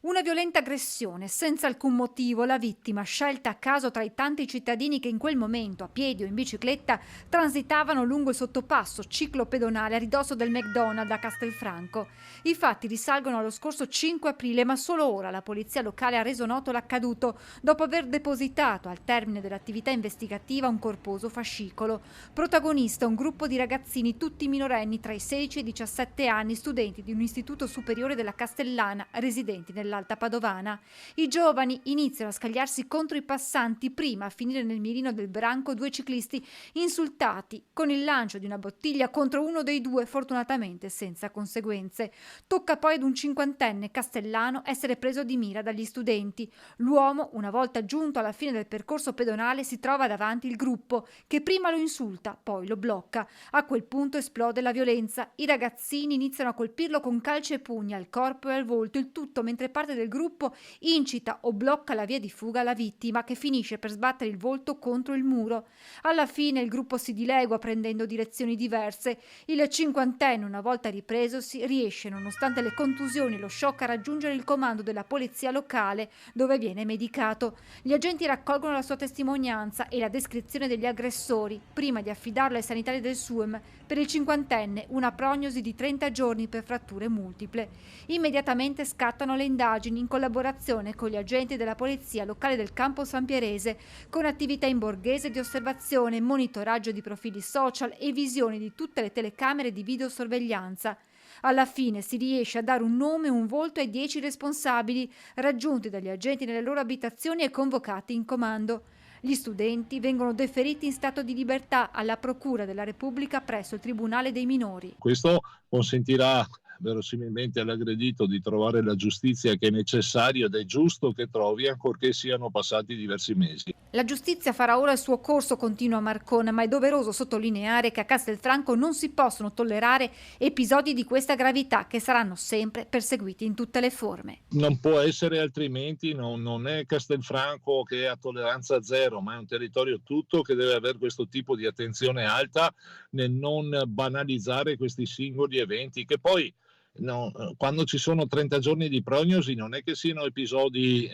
Una violenta aggressione, senza alcun motivo, la vittima, scelta a caso tra i tanti cittadini che in quel momento, a piedi o in bicicletta, transitavano lungo il sottopasso ciclopedonale a ridosso del McDonald's a Castelfranco. I fatti risalgono allo scorso 5 aprile, ma solo ora la polizia locale ha reso noto l'accaduto, dopo aver depositato al termine dell'attività investigativa un corposo fascicolo. Protagonista un gruppo di ragazzini, tutti minorenni tra i 16 e i 17 anni, studenti di un istituto superiore della Castellana, residenti nell'Alta Padovana. I giovani iniziano a scagliarsi contro i passanti, prima a finire nel mirino del branco due ciclisti insultati con il lancio di una bottiglia contro uno dei due, fortunatamente senza conseguenze. Tocca poi ad un cinquantenne castellano essere preso di mira dagli studenti. L'uomo, una volta giunto alla fine del percorso pedonale, si trova davanti il gruppo, che prima lo insulta, poi lo blocca. A quel punto esplode la violenza. I ragazzini iniziano a colpirlo con calci e pugni al corpo e al volto, il tutto mentre parte del gruppo incita o blocca la via di fuga alla vittima, che finisce per sbattere il volto contro il muro. Alla fine il gruppo si dilegua prendendo direzioni diverse. Il cinquantenne, una volta ripresosi, riesce, nonostante le contusioni e lo shock, a raggiungere il comando della polizia locale, dove viene medicato. Gli agenti raccolgono la sua testimonianza e la descrizione degli aggressori, prima di affidarlo ai sanitari del SUEM. Per il cinquantenne una prognosi di 30 giorni per fratture multiple. Immediatamente scattano le indagini in collaborazione con gli agenti della polizia locale del Campo San Pierese, con attività in borghese di osservazione, monitoraggio di profili social e visioni di tutte le telecamere di videosorveglianza. Alla fine si riesce a dare un nome e un volto ai 10 responsabili, raggiunti dagli agenti nelle loro abitazioni e convocati in comando. Gli studenti vengono deferiti in stato di libertà alla Procura della Repubblica presso il Tribunale dei minori. Questo consentirà verosimilmente all'aggredito di trovare la giustizia che è necessario ed è giusto che trovi, ancorché siano passati diversi mesi. La giustizia farà ora il suo corso, continua Marcona, ma è doveroso sottolineare che a Castelfranco non si possono tollerare episodi di questa gravità, che saranno sempre perseguiti in tutte le forme. Non può essere altrimenti, non è Castelfranco che ha tolleranza zero, ma è un territorio tutto che deve avere questo tipo di attenzione alta nel non banalizzare questi singoli eventi, che poi no, quando ci sono 30 giorni di prognosi non è che siano episodi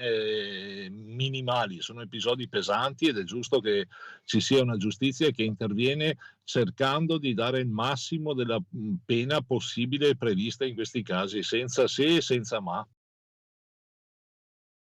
minimali, sono episodi pesanti ed è giusto che ci sia una giustizia che interviene cercando di dare il massimo della pena possibile prevista in questi casi, senza se e senza ma.